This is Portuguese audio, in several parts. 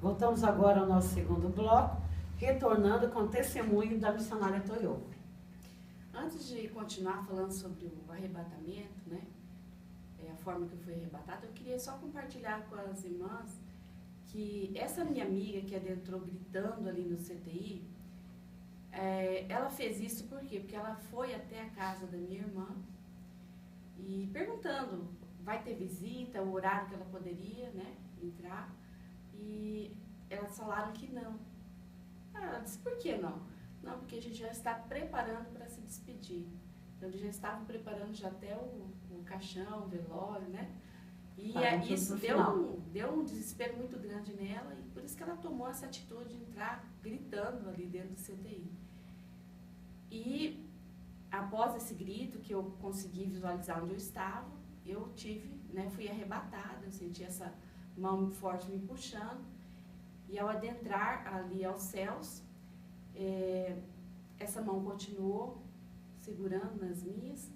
Voltamos agora ao nosso segundo bloco, retornando com o testemunho da missionária Toyoko. Antes de continuar falando sobre o arrebatamento, né, a forma que eu fui arrebatada, eu queria só compartilhar com as irmãs que essa minha amiga que adentrou gritando ali no CTI, ela fez isso por quê? Porque ela foi até a casa da minha irmã e perguntando, vai ter visita, o horário que ela poderia, né, entrar, e elas falaram que não. Ela disse, por que não? Não, porque a gente já está preparando para se despedir. Então, eles já estavam preparando já até o caixão, o velório, né? E isso deu um desespero muito grande nela, e por isso que ela tomou essa atitude de entrar gritando ali dentro do CTI. E após esse grito, que eu consegui visualizar onde eu estava, eu fui arrebatada, eu senti essa mão muito forte me puxando, e ao adentrar ali aos céus, essa mão continuou segurando nas minhas,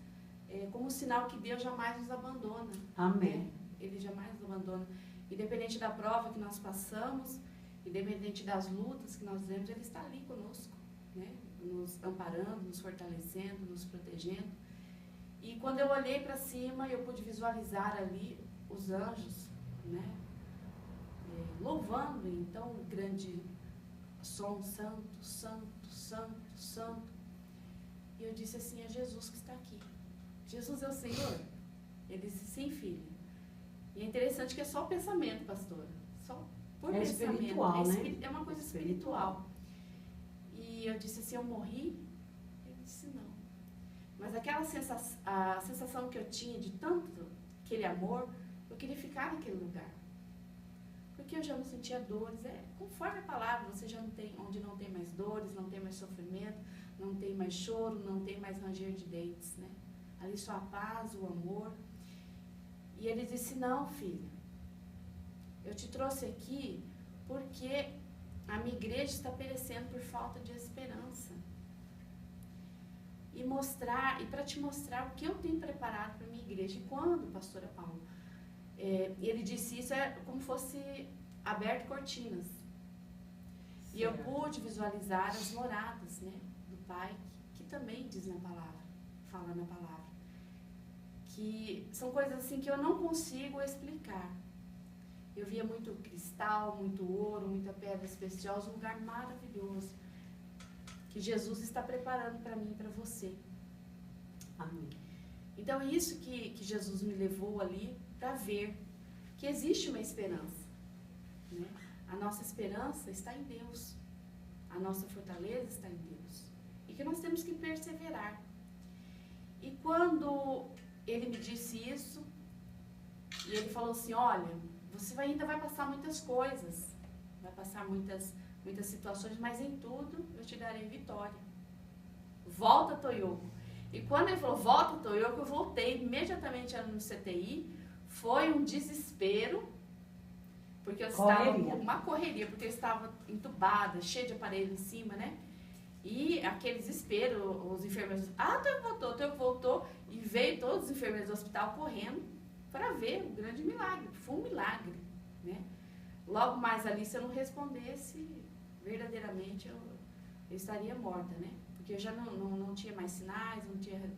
como sinal que Deus jamais nos abandona. Amém. Ele jamais nos abandona. Independente da prova que nós passamos, independente das lutas que nós vivemos, Ele está ali conosco, né? Nos amparando, nos fortalecendo, nos protegendo. E quando eu olhei para cima, eu pude visualizar ali os anjos, né? Louvando em tão grande som, santo, santo, santo, santo. E eu disse assim, é Jesus que está aqui. Jesus é o Senhor? Ele disse, sim, filha. E é interessante que é só o pensamento, pastora. Só por pensamento. Espiritual, né? É uma coisa espiritual. E eu disse assim, eu morri? Ele disse, não. Mas aquela a sensação que eu tinha de tanto aquele amor, eu queria ficar naquele lugar. Porque eu já não sentia dores. Conforme a palavra, você já não tem, onde não tem mais dores, não tem mais sofrimento, não tem mais choro, não tem mais ranger de dentes, né? Ali só a paz, o amor. E ele disse, não, filha, eu te trouxe aqui porque a minha igreja está perecendo por falta de esperança. E para te mostrar o que eu tenho preparado para a minha igreja. E quando, pastora Paula, ele disse isso, como fosse aberto cortinas. E eu pude visualizar as moradas, né, do Pai, que também diz na palavra, fala na palavra. Que são coisas assim que eu não consigo explicar. Eu via muito cristal, muito ouro, muita pedra preciosa, um lugar maravilhoso. Que Jesus está preparando para mim e para você. Amém. Então, isso que Jesus me levou ali para ver que existe uma esperança, né? A nossa esperança está em Deus. A nossa fortaleza está em Deus. E que nós temos que perseverar. E quando ele me disse isso, e ele falou assim, olha, você ainda vai passar muitas coisas, vai passar muitas situações, mas em tudo eu te darei vitória. Volta, Toyoko. E quando ele falou, volta, Toyoko, eu voltei imediatamente no CTI. Foi um desespero, porque eu estava com uma correria, porque eu estava entubada, cheia de aparelho em cima, né? E aquele desespero, os enfermeiros, Toyoko voltou, e veio todos os enfermeiros do hospital correndo para ver o grande milagre. Foi um milagre, né? Logo mais ali, se eu não respondesse, verdadeiramente eu estaria morta, né? Porque eu já não tinha mais sinais,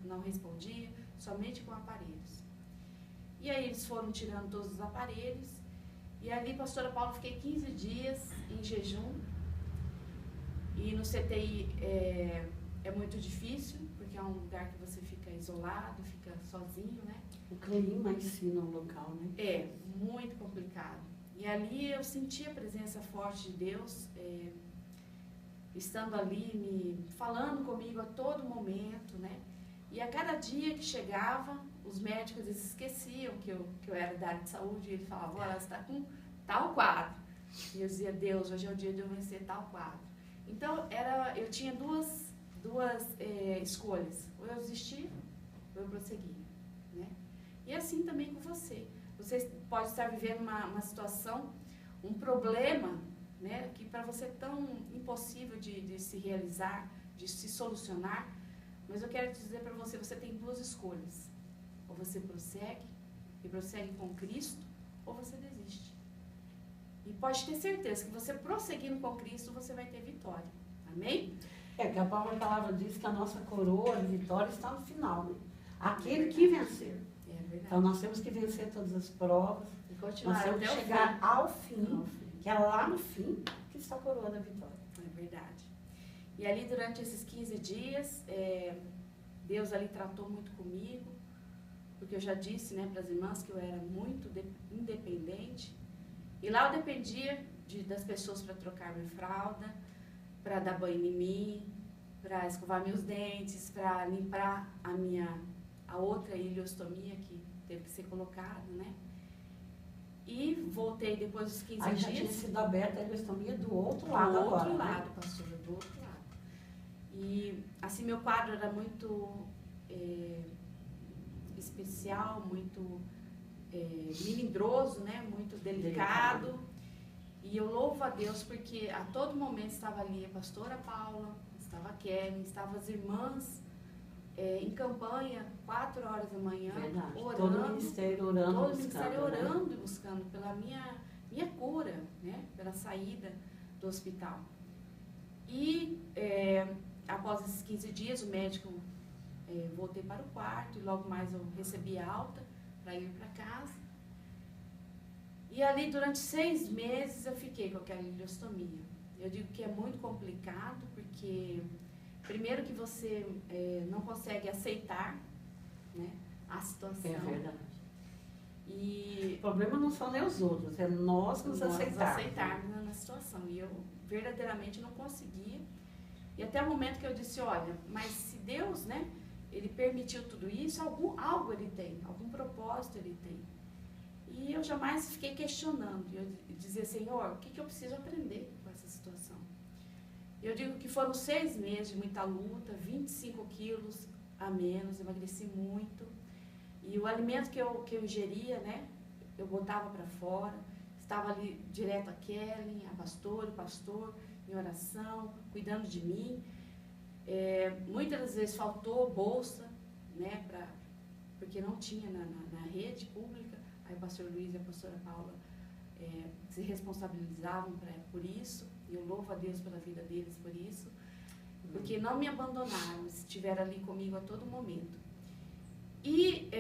não respondia, somente com aparelhos. E aí eles foram tirando todos os aparelhos, e ali, pastora Paula, fiquei 15 dias em jejum, e no CTI é muito difícil, porque é um lugar que você fica isolado, fica sozinho, né? O clima ensina o local, né? É, muito complicado. E ali eu senti a presença forte de Deus, estando ali, falando comigo a todo momento, né? E a cada dia que chegava, os médicos eles esqueciam que eu era da área de saúde, e eles falavam, olha, você está com tal quadro. E eu dizia, Deus, hoje é o dia de eu vencer tal quadro. Então, eu tinha duas escolhas, ou eu desistia, ou eu prosseguia, né? E assim também com você. Você pode estar vivendo uma situação, um problema, né, que para você é tão impossível de se realizar, de se solucionar, mas eu quero dizer para você, você tem duas escolhas. Ou você prossegue, e prossegue com Cristo, ou você desiste. E pode ter certeza que você prosseguindo com Cristo, você vai ter vitória. Amém? Que a própria palavra diz que a nossa coroa de vitória está no final, né? Aquele que vencer. É verdade. Então nós temos que vencer todas as provas, E nós continuar temos que até o chegar fim. ao fim, Ao fim. que é lá no fim que está a coroa da vitória. É verdade. E ali durante esses 15 dias, Deus ali tratou muito comigo, porque eu já disse, né, para as irmãs que eu era muito independente. E lá eu dependia das pessoas para trocar minha fralda, para dar banho em mim, para escovar meus dentes, para limpar a outra ileostomia que teve que ser colocada, né? E voltei depois dos 15 Aí dias. já tinha sido aberta a ileostomia do outro Do lado outro agora, lado, né? pastora, do outro lado. E assim, meu quadro era muito especial, muito melindroso, né? Muito delicado. E eu louvo a Deus porque a todo momento estava ali a pastora Paula, estava a Kelly, estavam as irmãs em campanha, 4 horas da manhã, Verdade. orando. Todo o ministério orando, Todo o buscando, ministério né? orando e buscando pela minha cura, né? Pela saída do hospital. E após esses 15 dias, o médico, voltei para o quarto e logo mais eu recebi alta para ir para casa. E ali durante 6 meses eu fiquei com aquela ileostomia. Eu digo que é muito complicado porque primeiro que você não consegue aceitar, né, a situação. É verdade. E O problema não são nem os outros, é nós nos aceitarmos. na situação. E eu verdadeiramente não conseguia. E até o momento que eu disse, olha, mas se Deus, né, Ele permitiu tudo isso, algo Ele tem, algum propósito Ele tem. E eu jamais fiquei questionando. Eu dizia, Senhor, o que eu preciso aprender com essa situação? Eu digo que foram 6 meses de muita luta, 25 quilos a menos, emagreci muito. E o alimento que eu ingeria, né, eu botava para fora. Estava ali direto a Kelly, a pastora, o pastor, em oração, cuidando de mim. Muitas das vezes faltou bolsa, né, porque não tinha na rede pública. Aí o pastor Luiz e a pastora Paula se responsabilizavam por isso. E eu louvo a Deus pela vida deles por isso. Porque não me abandonaram, estiveram ali comigo a todo momento. E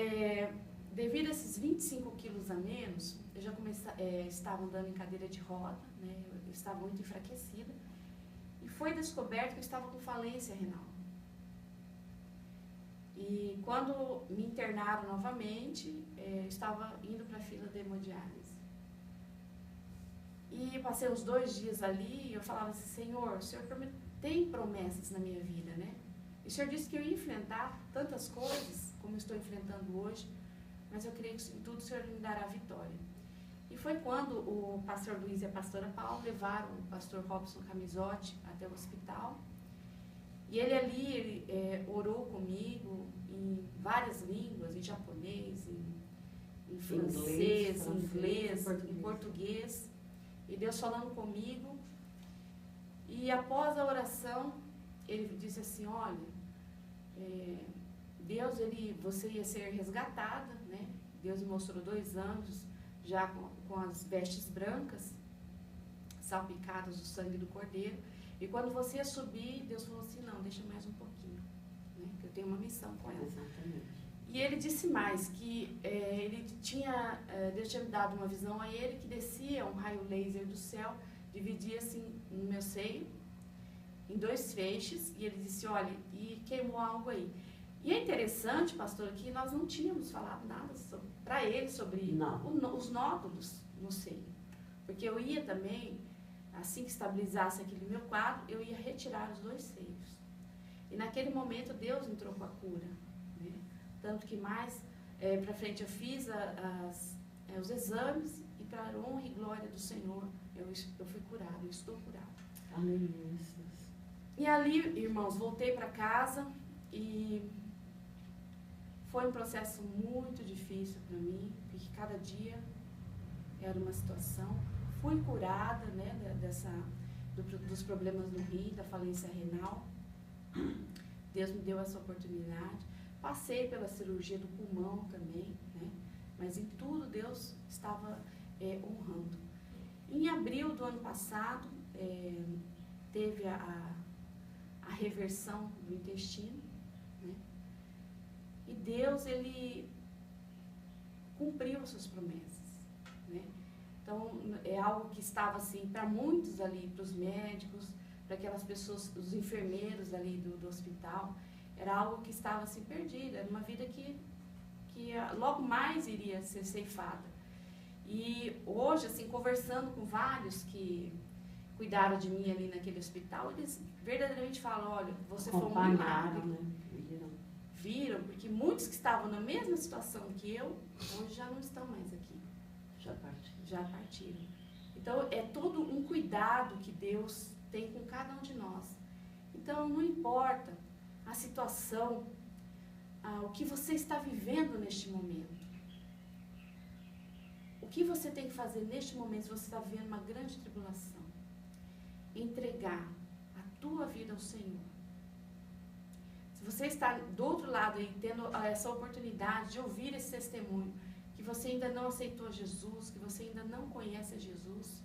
devido a esses 25 quilos a menos, eu já estava andando em cadeira de roda, né? Eu estava muito enfraquecida. E foi descoberto que eu estava com falência renal. E quando me internaram novamente, eu estava indo para a fila de hemodiálise. E passei uns 2 dias ali e eu falava assim, Senhor, o Senhor tem promessas na minha vida, né? E o Senhor disse que eu ia enfrentar tantas coisas, como eu estou enfrentando hoje, mas eu creio que em tudo o Senhor me dará a vitória. E foi quando o pastor Luiz e a pastora Paula levaram o pastor Robson Camisotti até o hospital. E ele ali orou comigo em várias línguas, em japonês, em francês, em inglês, em português. E Deus falando comigo. E após a oração, ele disse assim, olha, Deus, você ia ser resgatada, né? Deus me mostrou 2 anjos já com as vestes brancas, salpicadas do sangue do cordeiro. E quando você ia subir, Deus falou assim, não, deixa mais um pouquinho, né? Que eu tenho uma missão com ela. Exatamente. E ele disse mais, que Deus tinha me dado uma visão a ele, que descia um raio laser do céu, dividia assim no meu seio, em 2 feixes, e ele disse, olha, e queimou algo aí. E é interessante, pastor, que nós não tínhamos falado nada para ele sobre os nódulos no seio. Porque eu ia também, assim que estabilizasse aquele meu quadro, eu ia retirar os 2 seios. E naquele momento Deus entrou com a cura, né? Tanto que mais para frente eu fiz os exames e para a honra e glória do Senhor eu fui curada, eu estou curada. Amém. E ali, irmãos, voltei para casa e foi um processo muito difícil para mim, porque cada dia era uma situação. Fui curada, né, dos problemas no rim, da falência renal. Deus me deu essa oportunidade. Passei pela cirurgia do pulmão também, né, mas em tudo Deus estava honrando. Em abril do ano passado, teve a reversão do intestino, né? E Deus, Ele cumpriu as suas promessas, né? Então, é algo que estava assim, para muitos ali, para os médicos, para aquelas pessoas, os enfermeiros ali do hospital, era algo que estava assim perdido, era uma vida que logo mais iria ser ceifada. E hoje, assim, conversando com vários que cuidaram de mim ali naquele hospital, eles verdadeiramente falam, olha, você foi um milagre. Né? Viram, porque muitos que estavam na mesma situação que eu, hoje já não estão mais aqui. Já partiram. Então, é todo um cuidado que Deus tem com cada um de nós. Então, não importa a situação, o que você está vivendo neste momento. O que você tem que fazer neste momento, se você está vivendo uma grande tribulação? Entregar a tua vida ao Senhor. Se você está do outro lado aí, tendo essa oportunidade de ouvir esse testemunho, que você ainda não aceitou Jesus, que você ainda não conhece a Jesus,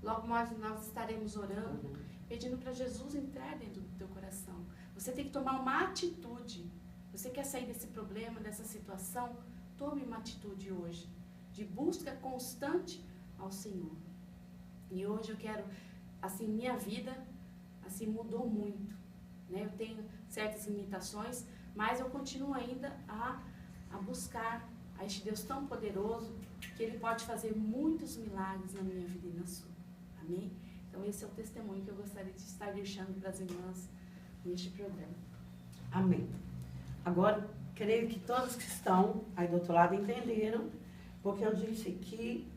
logo mais nós estaremos orando, pedindo para Jesus entrar dentro do teu coração. Você tem que tomar uma atitude. Você quer sair desse problema, dessa situação? Tome uma atitude hoje, de busca constante ao Senhor. E hoje eu quero, assim, minha vida, assim, mudou muito, né? Eu tenho certas limitações, mas eu continuo ainda a buscar a este Deus tão poderoso, que Ele pode fazer muitos milagres na minha vida e na sua. Amém? Então esse é o testemunho que eu gostaria de estar deixando para as irmãs neste programa. Amém. Agora, creio que todos que estão aí do outro lado entenderam, porque eu disse que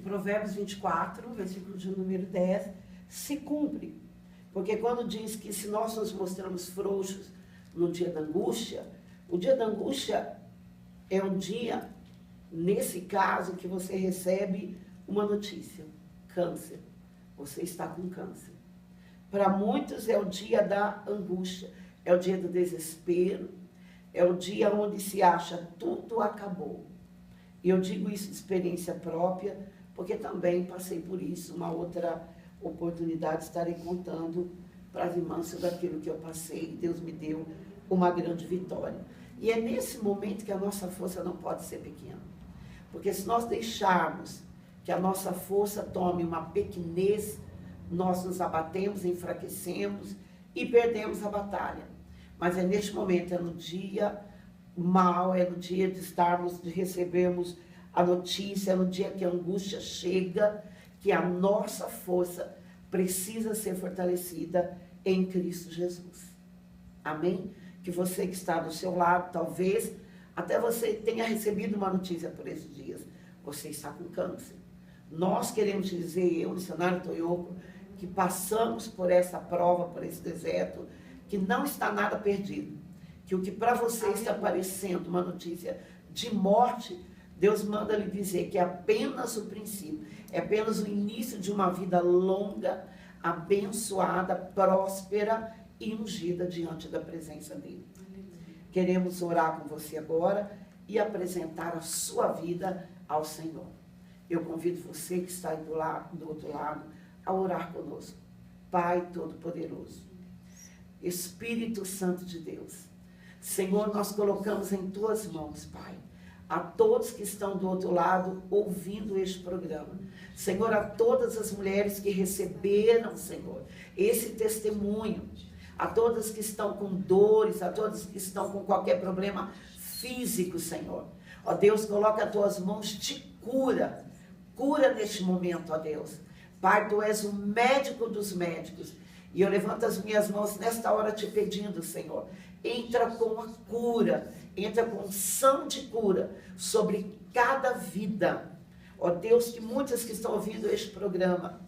Provérbios 24, versículo de número 10, se cumpre. Porque quando diz que se nós nos mostramos frouxos no dia da angústia, o dia da angústia é um dia, nesse caso, que você recebe uma notícia: câncer. Você está com câncer. Para muitos é o dia da angústia, é o dia do desespero, é o dia onde se acha tudo acabou. E eu digo isso de experiência própria, porque também passei por isso, uma outra oportunidade, estarei contando para as irmãs sobre aquilo que eu passei, Deus me deu uma grande vitória. E é nesse momento que a nossa força não pode ser pequena. Porque se nós deixarmos que a nossa força tome uma pequenez, nós nos abatemos, enfraquecemos e perdemos a batalha. Mas é neste momento, é no dia mal, é no dia de recebermos a notícia, é no dia que a angústia chega, que a nossa força precisa ser fortalecida em Cristo Jesus. Amém? Que você que está do seu lado, talvez até você tenha recebido uma notícia por esses dias. Você está com câncer. Nós queremos dizer, eu, missionário Toyoko, que passamos por essa prova, por esse deserto, que não está nada perdido. Que o que para você está parecendo uma notícia de morte, Deus manda lhe dizer que é apenas o princípio, é apenas o início de uma vida longa, abençoada, próspera e ungida diante da presença dele. Queremos orar com você agora e apresentar a sua vida ao Senhor. Eu convido você que está aí do outro lado a orar conosco. Pai Todo-Poderoso, Espírito Santo de Deus, Senhor, nós colocamos em tuas mãos, Pai, a todos que estão do outro lado ouvindo este programa. Senhor, a todas as mulheres que receberam, Senhor, esse testemunho, a todas que estão com dores, a todas que estão com qualquer problema físico, Senhor. Ó Deus, coloca as tuas mãos de cura, cura neste momento, ó Deus. Pai, tu és o médico dos médicos. E eu levanto as minhas mãos nesta hora te pedindo, Senhor, entra com a cura, entra com unção de cura sobre cada vida. Ó Deus, que muitas que estão ouvindo este programa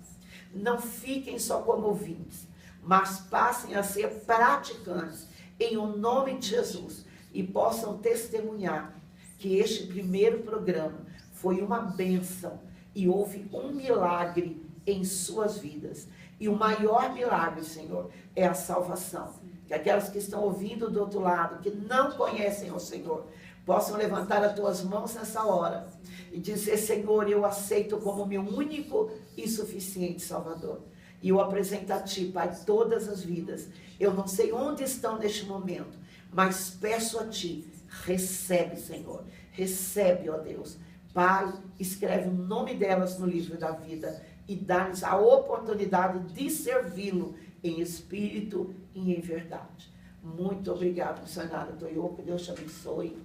não fiquem só como ouvintes, mas passem a ser praticantes em o nome de Jesus e possam testemunhar que este primeiro programa foi uma bênção e houve um milagre em suas vidas. E o maior milagre, Senhor, é a salvação. Que aquelas que estão ouvindo do outro lado, que não conhecem o Senhor, possam levantar as tuas mãos nessa hora e dizer: Senhor, eu aceito como meu único e suficiente Salvador. E eu apresento a Ti, Pai, todas as vidas. Eu não sei onde estão neste momento, mas peço a Ti, recebe, Senhor. Recebe, ó Deus. Pai, escreve o nome delas no livro da vida e dá-lhes a oportunidade de servi-lo em espírito e em verdade. Muito obrigado, missionária Toyoko. Deus te abençoe.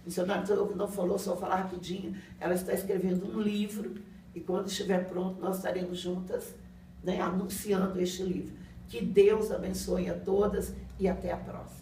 Missionária Toyoko não falou, só falar rapidinho. Ela está escrevendo um livro e quando estiver pronto, nós estaremos juntas, né, anunciando este livro. Que Deus abençoe a todas e até a próxima.